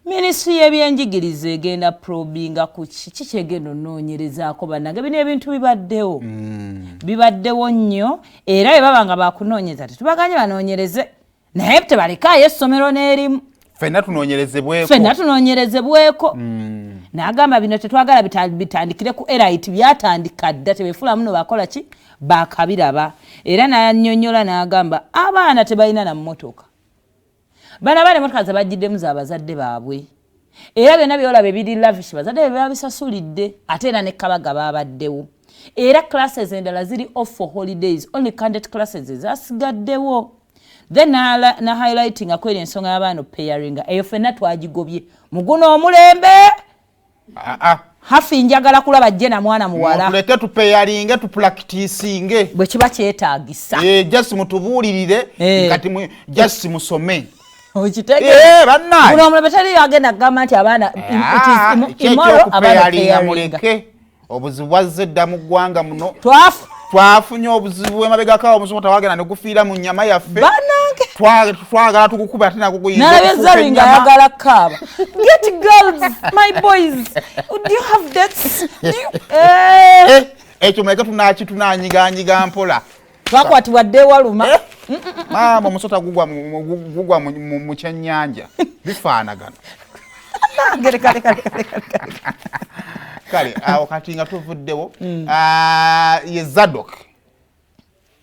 Ministry y'ebyenjigiriza egenda probinga ku kiki egenda onoonyerezaako bannange bino ebintu bibaddewo bibaddewo nnyo era bwe baba nga bakunoonyeza tetubaganye banoonyereze naye tebalekaayo essomero n'erimu ffenna tunoonyerezebweko n'agamba bino tetwagala bitandikire ku Ellite byatandika dda tebeefula muno bakola ki baakabiraba era n'annyonnyola n'agamba abaana tebalina na mmotoka bana bane motoka zabajjiddemu z'abazadde baabwe era byonna byolaba ebiri lavish bazadde be babisasulidde ate era ne Kabaga babaddewo era classes endala ziri off for holidays only candidate classes ezasigaddewo then na highlighting akwera ensonga y'abaana pairing eyo ffenna twagigobye muguno omulembe hafi njagala kulaba jje na mwana muwala tuleke tupairinge tupracticinge bwe kiba kyetaagisa just mutubuulirire kati just musome okitege bannange muno omulembe teri agenda kugamba nti abaana imoro abaana muleke obuzibu bwazze dda mu ggwanga muno twafunye obuzibu emabegako omusomo tawagenda ne gufiira mu nnyama yaffe twagala tugukuba ate nalabye nga ayagala kaaba get girls my boys do you have dates ekyo muleke tunanyiganyiga mpola twakwatibwa dde waluma mama omusota gugwa mu kyennyanja bifaanagana kale awo kati nga tuvuddewo ye Zadok